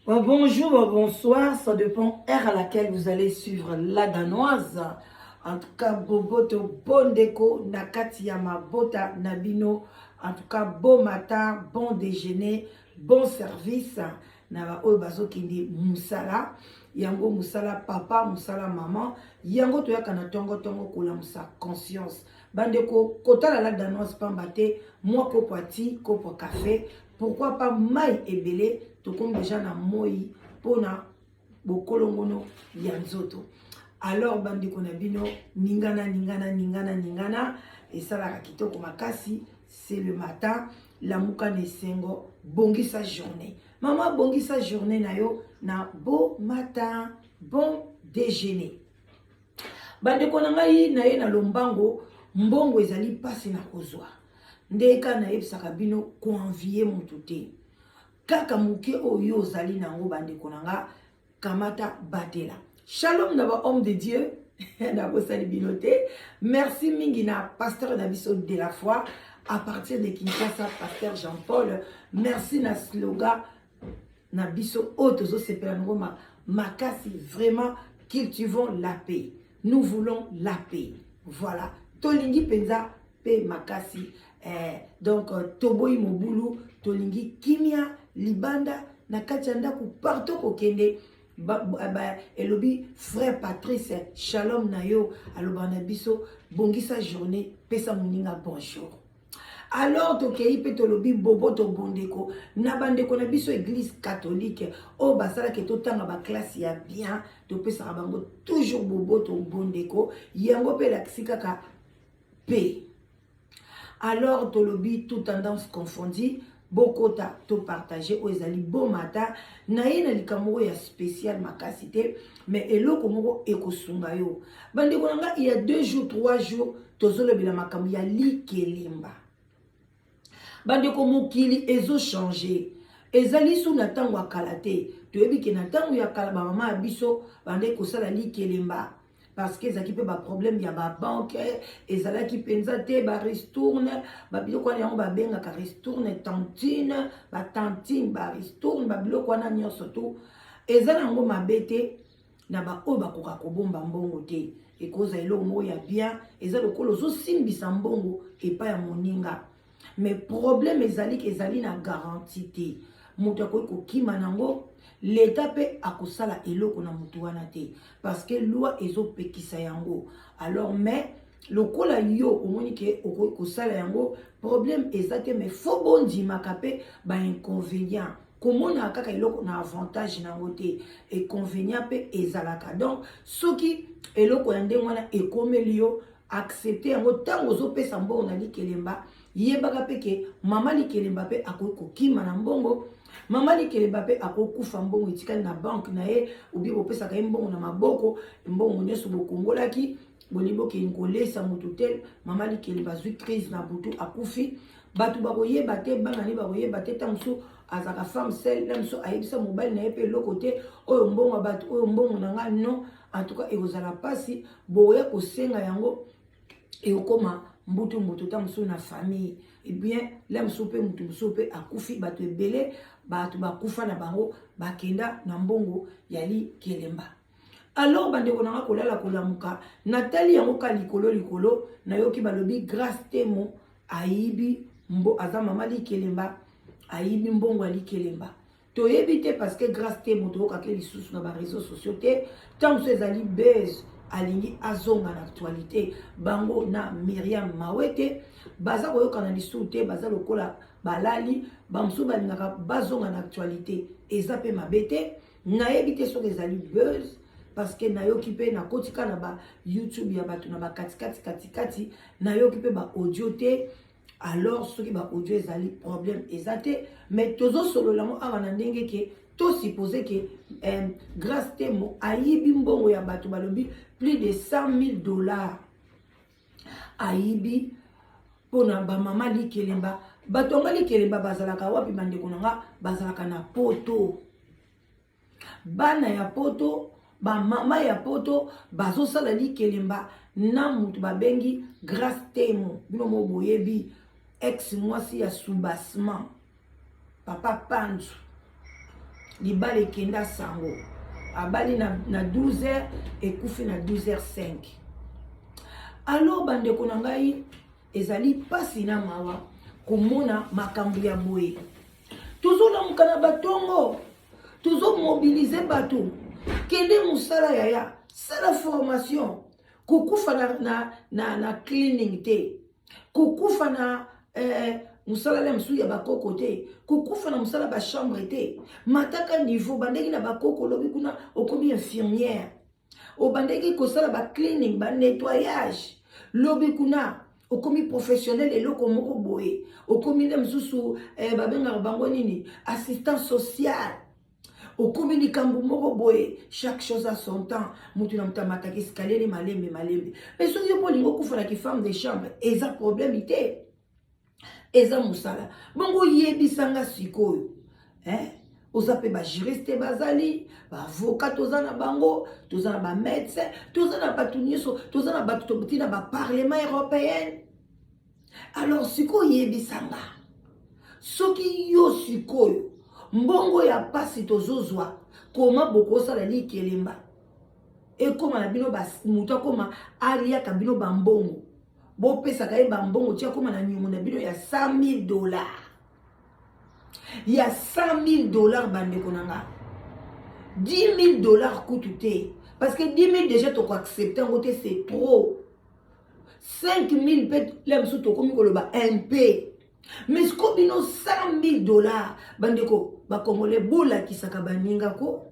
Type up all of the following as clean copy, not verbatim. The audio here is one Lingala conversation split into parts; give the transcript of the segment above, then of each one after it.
Bonjour, bonsoir, ça dépend heure à laquelle vous allez suivre la danoise. En tout cas, boboto, bon déco, nakati ya mabota, nabino. En tout cas, bon matin, bon déjeuner, bon service. Naba oyo bazo kindi musala. Yango musala papa, musala maman. Yango toyaka na tongo tongo kula musa conscience. Bandeko, kota la danoise pambate, moi kopati, kopo café. Pourquoi pas maï et belé, tout comme déjà na moi pona bokolongono ya nzoto. Alors bandeko na bino ningana et ça la kitoko makasi, c'est le matin la muka nesengo bongi sa journée. Maman bongi sa journée na yo na beau matin, bon déjeuner. Bandeko na ngai na ye na lombango mbongo ezali pasi na kozwa. Ndeka na yebisaka bino koenvier mutu te. Kaka muke oyo ozali nango bandeko na nga kamata batela. Shalom na ba homme de Dieu. Na bosali bino te. Merci mingi na pasteur na biso de la foi à partir de Kinshasa, pasteur Jean-Paul. Merci na slogan na biso otozo sepela ngoma makasi, vraiment cultivons la paix. Nous voulons la paix. Voilà. Tolingi penza pe makasi. Donc toboyi mobulu tolingi kimia libanda na kati ya ndako partout kokende elobi frère Patrice shalom na yo aloba na biso bongisa journée pesa moninga bonjour. Alors tokei pe tolobi bobo to bondeko na bandeko na biso église catholique o basala ke totanga ba classe ya bien to pesa bango toujours bobo to bondeko yango pe la kaka paix. Alors tolobi tout tendance confondue bokota to partager o ezali bon matin na ye na likambo ya spécial makasité mais eloko moko ekosunga yo bandeko nanga il y a 2 jours 3 jours tozolobela makambo ya likelemba bandeko mokili ezo changer ezali su na tango akala te toyebi ke na tango ya kala ba mama abiso bande kosala likelemba parce que ezaki pe ba problème ya ba banque ezalaki penza te ba ristourne ba biloko wana yango ba benga ka ristourne tantine ba ristourne ba biloko wana nyonso to ezala yango mabete na ba oyo bakoka kobomba mbongo te ekoza eloko moko ya bien eza lokolo zo simbisa mbongo epa ya moninga mais problème ezali na garantie te moto akoki kokima nango l'État peut akosala eloko na mutu wana te parce que loi ezopekisa yango. Alors mais lokola yo omoni ke okosala yango problème ezate mais faut bondi makape ba inconvénient komona kaka eloko na avantage nango te inconvénient pe ezalaka donc soki eloko ya ndenge wana ekomeli yo accepter yango tango ozopesa mbongo na likelemba yebaka pe ke mama likelemba pe akoki kokima na mbongo mama likelemba pe akokufa mbongo etikali na banque na ye obi bopesaka ye mbongo na maboko mbongo nyonso bokongolaki boliboke nkolesa mutu tel mama likelemba zwi crise na butu akufi batu bakoyeba te bana ni bakoyeba te tanso azaka femme seule na mso ayebisa mobali na ye pe eloko te oyo mbongo batu oyo mbongo na nga non en tout cas ekozala pasi boya kosenga yango ekoma mbutu tanso na famille et bien la msope mutu msope akufi batu ebele batu bakufa na bango bakenda na mbongo yali kelemba. Alors bandeko nanga kolala kolamuka natali yango ka likolo na yoki balobi grâce temo aibi mbo aza mama likelemba aibi mbongo ali kelemba toyebi te parce que grâce temo to ka ke lisusu na ba réseaux sociaux te tant que ezali buzz alingi azonga na actualité bango na Myriam Mawete baza koyoka na lisusu te baza lokola balali bamsu balingaka bazonga na actualité eza pe mabete nayebi te soki ezali buzz parce que nayoki pe na kotika na ba YouTube ya bato na ba katikati nayoki pe ba audio te alors soki ba audio ezali problème ezate mais tozo solo lango awa na ndenge ke to supposé que grâce temo ayibi mbongo ya bato balobi plus de $100,000 ayibi pona ba mama likelemba bato nga likelemba bazalaka wapi bandeko nanga bazalaka na poto bana ya poto ba mama ya poto bazosala likelemba na mutu babengi grâce temo bino mo boyebi ex mwasi ya soubassement papa Panzu libala kenda sango abali na 12h ekufi na 12h05. Alors bandeko na ngai ezali pasi na mawa komona makambo ya boye. Tozolamuka na batongo, tozomobilize bato kende musala yaya sala formation, kukufa na cleaning te, kukufa na musala le msu ya bakoko te, kukufa na musala ba chambre te, mataka niveau bandeki na bakoko lobi kuna okomi infirmière, o bandeki kosala ba cleaning ba nettoyage lobi kuna okomi professionnel eloko moko boye, okomi le msusu babenga bango nini assistant social, okomi likambo moko boye. Chaque chose a son temps. Mutu na mutamata ki escalier malembe. Mais soki yo polingo kufa na ki femme de chambre eza problème ite, eza musala bongo yebisanga sikoyo oza pe ba juriste bazali ba avocat, toza na bango, toza na ba médecin, toza na batu nyoso, toza na batu toboti na ba parlement européen. Alors sikoyo yebisanga soki yo sikoyo mbongo ya pasi tozozwa koma bokosala likelemba ekoma na bino mutu akoma aliaka bino bambongo bopesaka ye bambongo tia koma na nyumu na bino ya $100,000, ya $100,000 bandeko nanga. $10,000 kutu te, parce que 10,000 déjà toko accepter en côté c'est trop. 5,000 peut l'aime sous toko mikoloba MP. Mais ce qu'on $100,000 bandeko ba congolais bola kisaka baninga ko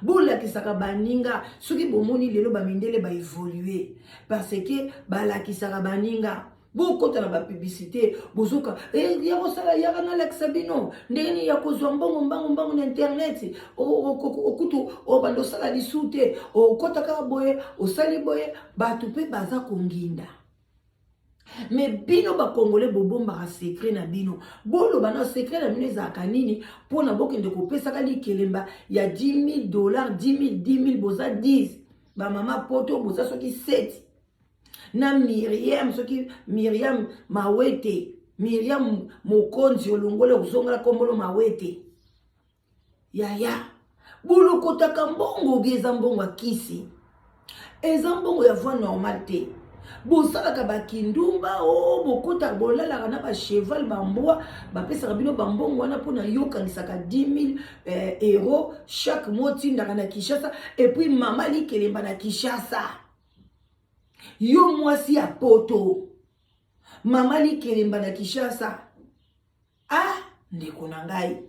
bola kisaka baninga soki bomoni lelo ba mindele ba évoluer parce que bala kisaka baninga beaucoup na ba publicité bozoka ya kosala ya kana l'exabino ndeni ya kozwa mbongo na internet okutu o bando sala lisute o kotaka boye o sali boye batu pe baza konginda. Mais bino ba congolais bobomba ka secret na bino bolo bana secret na bino za kanini pona bokende kopesa kali kelemba ya $10,000 10,000 boza 10 ba mama poto boza soki 7 na Miriam soki Miriam Mawete Miriam Mokonzi olongole uzongala kombolo Mawete yaya bolo kotaka mbongo bieza mbongo akisi eza mbongo ya voie normal te. Bosalaka bakindumba o bokota bolalaka na ba cheval bamboa bapesaka bino bambongo wana pona yokanisaka 10,000 euros chaque mois tindaka na Kinshasa et puis mama likelemba na Kinshasa yo mwasi ya poto mama likelemba na Kinshasa ndeko na ngai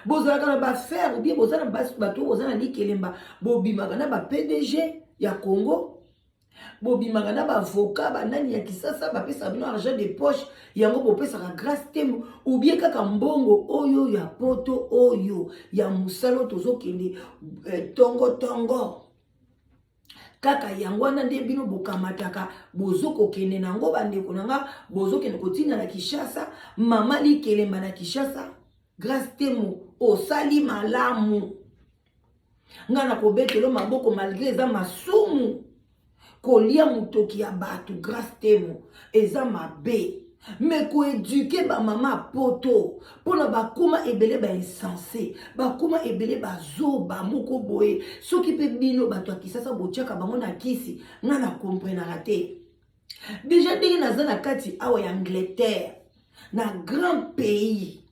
bozalaka na ba faire ou bien bozana bato bozana likelemba bobimaka na ba PDG ya Congo bobimaka na ba avocat banani ya kisasa bapesa bino argent de poche yango bopesaka grâce temo ou bien kaka mbongo oyo ya poto oyo ya musalo tozokende tongo kaka yango wana nde bino bokamataka bozokokende nango bandeko nanga bozokende kotinda na Kinshasa mama likelemba na Kinshasa grâce temo osali malamu ngana kobetelo maboko malgré eza masumu kolia mutoki ya batu grâce temo eza mabe mais ko éduquer ba mama poto pona bakuma ebele ba insensé bakuma ebele bazoba moko boye soki pe bino bato akisasa botiaka bango na kisi ngana comprendre te déjà ndenge naza na kati awa ya Angleterre na grand pays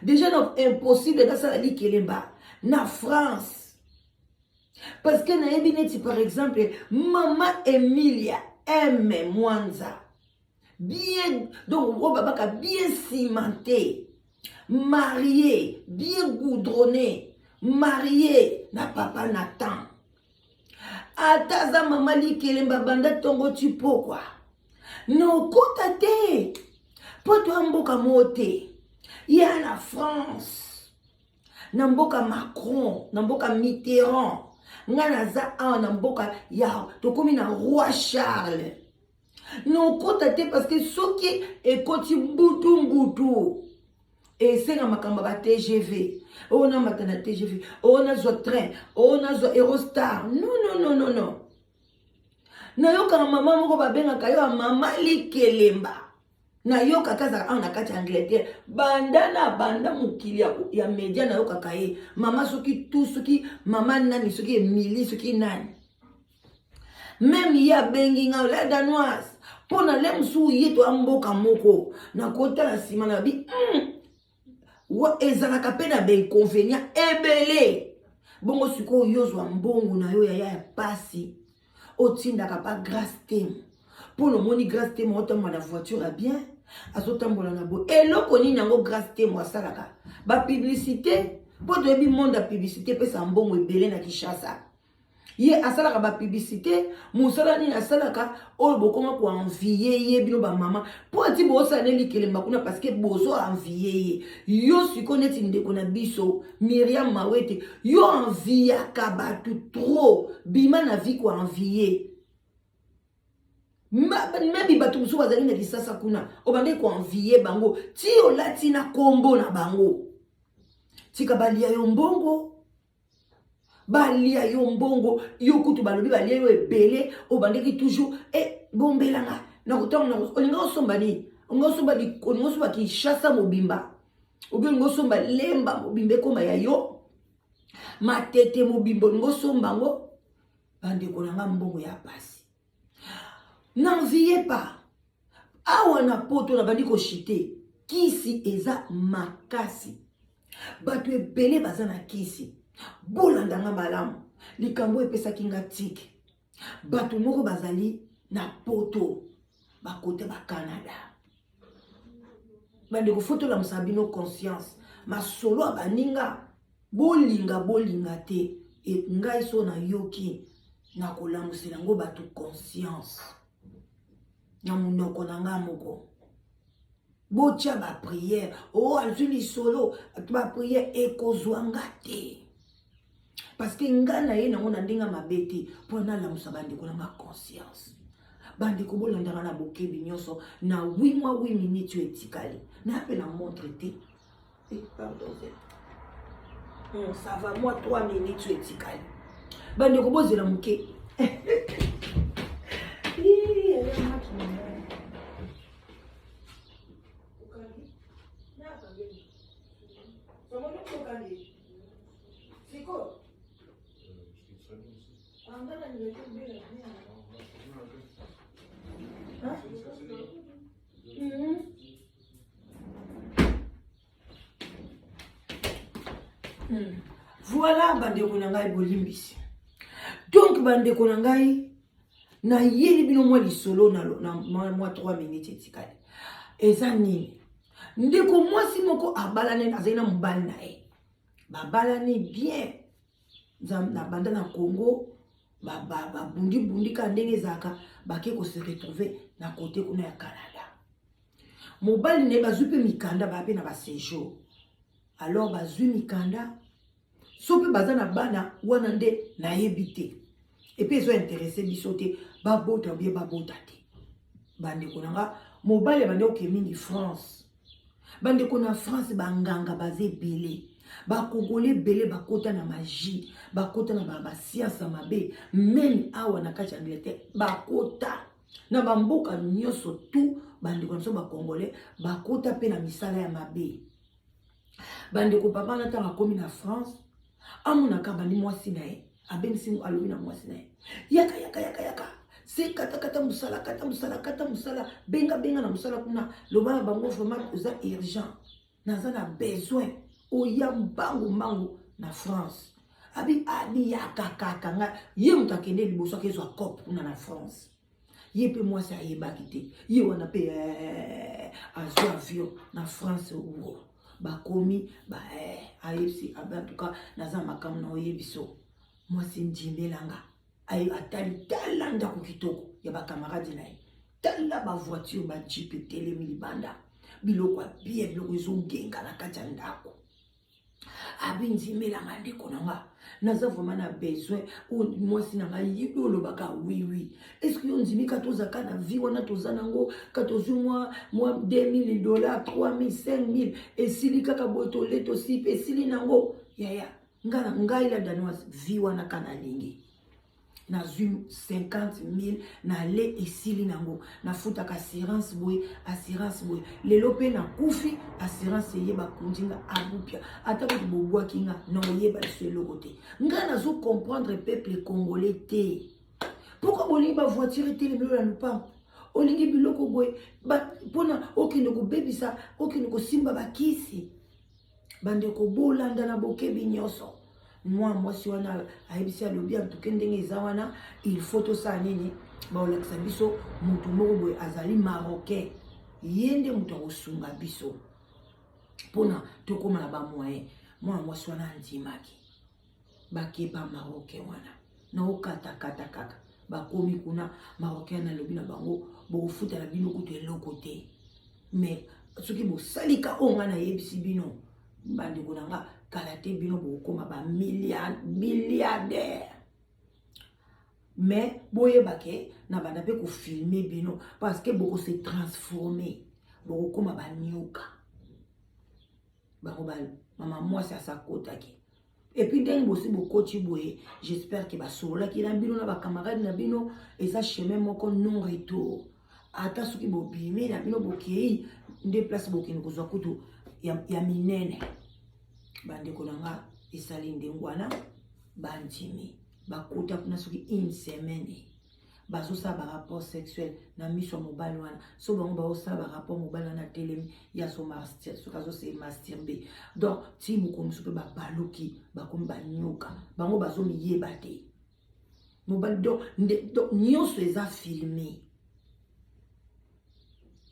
déjà donc impossible dasala likelemba na France. Parce que na ebineti par exemple Mama Emilia M Mwanza bien donc babaka bien cimenté, marié, bien goudronné, marié na papa Nathan. Ataza mama likelemba banda tongo tipo quoi. No kota te. Poto amboka mote. Ya na France. Na mboka Macron, na mboka Mitterrand. Ngana za na mboka ya tokomi na roi Charles. Non kota te parce que soki ekoti mbutu et c'est na makamba ba TGV. On a matana TGV, on a zo train, on a zo Eurostar. Non. Na yo ka mama moko ba benga kayo mama likelemba. na yo kakaza en nakati Angleterre banda mukili ya media na yo kakaye mama soki tout soki mama nani soki Emily soki nani même ya bengi nga la danoise pona le msu yeto amboka moko na kota la sima na bi wa ezalaka pe na be inconvénient ebele bongo siko yozwa mbongo na yo ya pasi otindaka pa grâce tem pour le moni grâce tem otambola na voiture a bien azotambola na bo eloko nini yango grâce tem asalaka ba publicité po toyebi monde ya publicité pesa mbongo ebele na Kinshasa ye asalaka ba publicité musala nini asalaka oyo bokoma ko envier ye bino ba mama po ati bosa ne likelemba kuna parce que bozo envier ye yo siko neti ndeko na biso Miriam Mawete yo envia ka batu trop bima na vie ko envier mebi batu musu bazali na Kinshasa kuna obande ko envier bango ti olati na kombo na bango tika balia yo mbongo balia yo mbongo yo kutu balobi balia yo ebele obandeki toujours bombelanga na kotonga na olinga osomba ni olinga osomba Kinshasa mobimba obi olinga osomba lemba mobimba koma ya yo matete mobimba olinga osomba ngo bandeko nanga mbongo ya pasi n'enviez pas awa na poto na bandi koshite kisi eza makasi batu ebele baza na kisi bolandanga malamu likambo epesaki nga tike batu moko bazali na poto bakote ba Canada bandeko fotola musabino conscience masolo abaninga bolinga te ngai so na yoki na kolamusela ngo batu conscience na munoko na nga moko botia ba prière azuli solo ba prière ekozwanga te parce que ngana ye nango na ndinga mabete po na la musabandi ko na ma conscience bandi ko bolandanga na bokebi nyonso na 8 mois 8 minutes etikali na pe na montre te pardon ça va moi 3 minutes etikali bandi ko bozela muke Voilà bandeko na ngai bolimbisi. Donc bandeko na ngai na yeli bino mwa lisolo na mwa 3 minutes etikali. Eza nini? Ndeko mwasi moko abalane azena mobali na ye. Babalane bien. Na banda na Congo bundi ka ndenge zaka bake ko se retrouver na côté kuna ya Canada. Mobali ne bazupe mikanda ba pe na ba séjour. Alors bazui mikanda sope bazana bana wana nde na yebite. Et puis ils ont intéressé bisote babota bien babota te. Bande konanga mobali bande okemi France. Bande kona France banganga bazé belé. Ba Congolais belé bakota na magie, bakota na ba science mabe, même awa na kati Angleterre bakota na bamboka nyoso tout bande konso ba Congolais bakota pe na misala ya mabe. Bande ko papa na tanga komi na France, amuna ka bandi mwasi na ye, abenisi alobi na mwasi na ye. Yaka. C'est kata musala, benga na musala kuna, loba bango vraiment uza urgent. Naza na besoin oya mbangu na France. Abi yaka nga ye mutakende liboso kezwa cop kuna na France. Ye pe mwasi ayebaki te. Ye wana pe azwa avion na France uwo. Bakomi ayebisi en tout cas naza makamu na oyebiso. Mwasi njimbelanga. Ayo atali talanda kukitoko ya ba camarade na ye. Tala ba voiture ba jeep tele milibanda. Biloko bien biloko ezongenga na kati ya ndako. Abi nzimelanga ndeko nanga. Naza vraiment na besoin ou mwasi nanga yibi olobaka oui. Est-ce que yonzimi katozaka na vie wana tozanango katozu moi $2000, $3000, $5000 esili kaka boto leto sipe esili nango yaya ngana ngai la danoise vie wana kana lingi. na zoom 50 000 na le esili nango na futa assurance boy lelo pe na kufi assurance yeba kundinga abupia ata ko bobwa kinga na yeba selo côté nga na zo comprendre peuple congolais te pourquoi boli ba voiture te le la lupa olingi biloko boy ba pona okende ko bebisa okende ko simba bakisi bande ko bolanda na bokebi nyoso moi si wana aibisi alobi en tout cas ndenge ezawana il faut to ça nini ba olakisa biso mutu moko boy azali marocain yende mutu osunga biso pona to koma na ba moyen moi si wana ndimaki bakeba marocain wana na okata kaka bakomi kuna marocain na lobi na bango bo futa la bino kutu eloko te mais soki bo salika onga na yebisi bino bande konanga kala te bino bo koma ba milliardaire mais boye bake na banda pe ko filmer bino parce que beaucoup se transformer bo koma ba nyoka ba robal mama moi c'est sa kota ki et puis d'un bossi beaucoup de boye j'espère que ba sola ki na bino na ba camarade na bino et ça chemin moko non retour ata soki bo bimi na bino bokei nde place bokini kozwa kutu ya minene bande konanga esali ndengwana bandimi bakota kuna soki une semaine bazo sa ba rapport sexuel na miso mobile wana so bango ba osa ba rapport mobile na telemi ya so master so kazo se masturber donc ti mo comme so ba baloki ba comme ba nyoka bango bazo miyeba te mobile donc nyonso eza filmé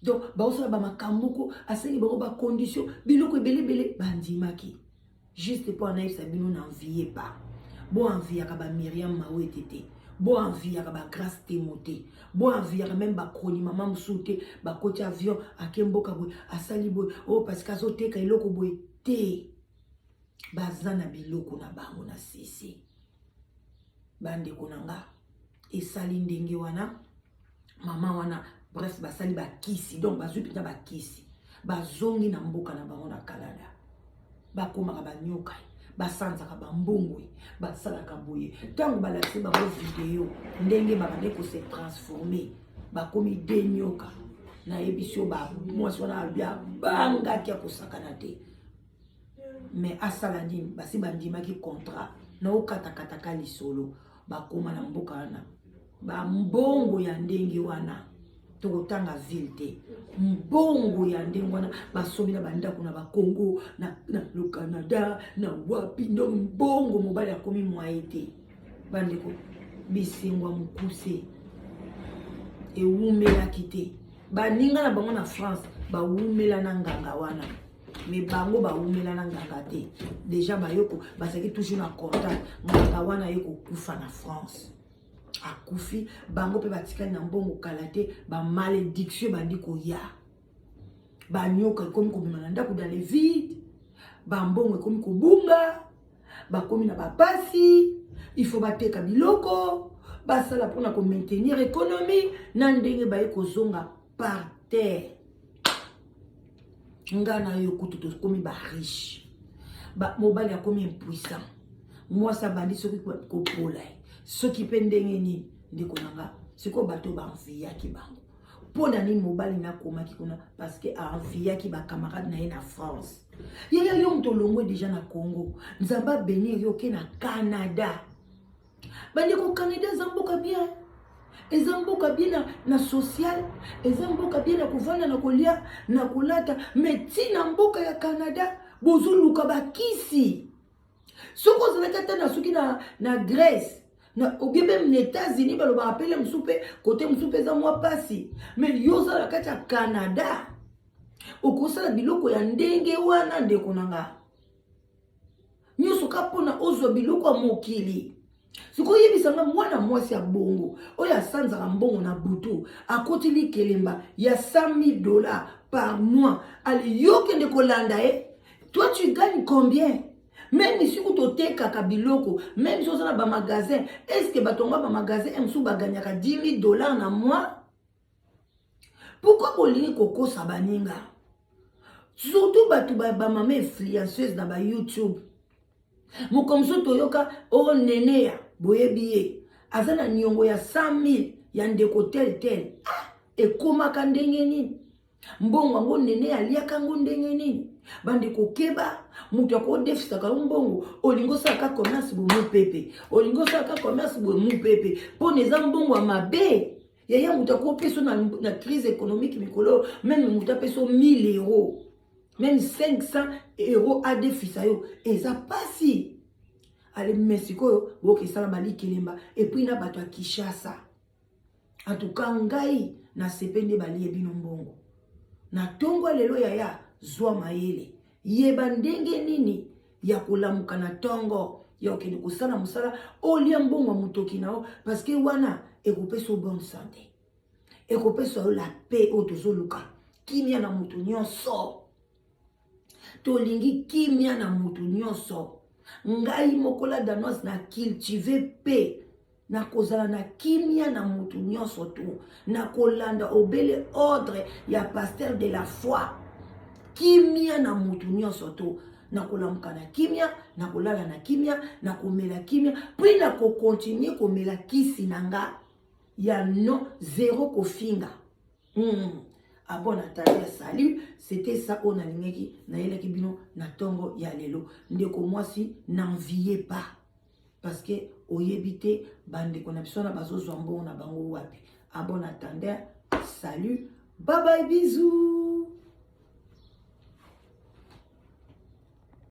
donc ba osa ba makambuko asengi bango ba condition biloko belebele bandimaki juste pour en être bino n'enviez pas bon envie à ba Myriam Mawe tete bon envie à ba Grâce Timothée bon envie à même ba Kroni maman msouté ba côté avion à Kemboka boy à Saliboy oh parce qu'à sauter ka iloko boy te bazana biloko na bango na sisi bande konanga et sali ndenge wana mama wana bref basali ba kisi donc bazupita ba kisi bazongi na mboka na bango na Canada bakoma ba nyoka basanza ka bambongwe basalaka boye tango balakisi bango video ndenge babande ko se transformer bakomi denyoka na ebisio ba mwasi wana bia banga kia kosakana te mais asala nini basi bandimaki contrat na okatakataka lisolo bakoma na mboka wana bambongo ya ndenge wana tokotanga ville te mbongo ya ndenge wana basomi na bandako na bakongo na le Canada na wapi ndo mbongo mobali akomi mwaye te bandeko bisengwa mukuse ewumelaki te baninga na bango na France bawumela na nganga wana mais bango bawumela na nganga te déjà bayoko basaki toujours na contact nganga wana yeko kufa na France akufi bango pe batikali na mbongo kala te ba malédiction bandi koya banyoka komi kobima na ndako dans les vides bambongo komi kobunga bakomi na bapasi il faut bateka biloko basala pona ko maintenir économie na ndenge baye kozonga par terre ngana yo kutu to komi ba riche ba mobali ya komi impuissant moi ça bandi soki ko pola soki pe ndenge nini ndeko nanga siko bato ba enviaki bango pona nini mobali na komaki kuna parce que enviaki ba camarade na ye na France yaya yo mtolongo déjà na Congo nzamba benir yo ke na Canada bandeko Canada zamboka bien ezamboka bien na social ezamboka bien na kuvanda na kolia na kulata mais na mboka ya Canada bozuluka bakisi soko zalaka na suki na Grèce na ou bien même les États-Unis ba lo ba appeler msupe côté msupe za mwa pasi mais yoza la kati ya Canada okosala biloko ya ndenge wana ndeko nanga nyoso kapona ozwa biloko ya mokili siko yebisanga mwana mwasi ya bongo oya sanzaka mbongo na butu akotili kelemba ya $100,000 par mois ali yoke ndeko landa toi tu gagnes combien? Même si vous avez kabiloko, même si vous avez un magasin, est-ce que vous avez un magasin et vous gagnez $10,000 dans mois? Pourquoi vous avez koko sabaninga? Surtout vous avez une influenceuse dans YouTube. Vous comme ça, toyoka, oh nene ya, boye biye. azana niongo ya 100 000 ya ndeko tel tel. Ekomaka ndenge nini? Mbongo ngo nene aliaka ngo ndenge nini? Bande kokeba mutu akodefisa ka mbongo olingo saka commerce bo mu pepe. Olingo saka commerce bo mu pepe. Poneza mbongo mabe. Yaya mutu akopeso na crise économique mikolo même mutu apeso 1000 euros. Même 500 euros à défisa yo. Eza pasi. Ale Mexico boki sala mali kelemba et puis na bato Kinshasa. En tout cas ngai na sepende bali ebino mbongo. Na tongo lelo yaya zwa mayele. Yeba ndenge nini ya kulamuka na tongo. Ya okene kusala musala olia mbongo mutoki nao parce que wana ekopeso bonne santé. Ekopeso la paix otozoluka. Kimia na mutu nyonso. Tolingi kimia na mutu nyonso. Ngai mokola danoise na cultiver paix. Na kozala na kimia na mutu nyonso tu. Na kolanda obele ordre ya pasteur de la foi. Kimia na mutu nyonso tu. Na kolamuka na kimia, na kolala na kimia, na komela kimia, puis na ko continuer komela kisi nanga. Ya non zéro kofinga. Ah bon, Natalia, salut. C'était ça on a l'ingéki. Na yela kibino na tongo ya lelo. Ndeko mwasi n'enviez pas. Parce que oyebite bande konapsona bazo zwambo na bango wapi. Ah bon, attendez. Salut. Bye bye, bisous.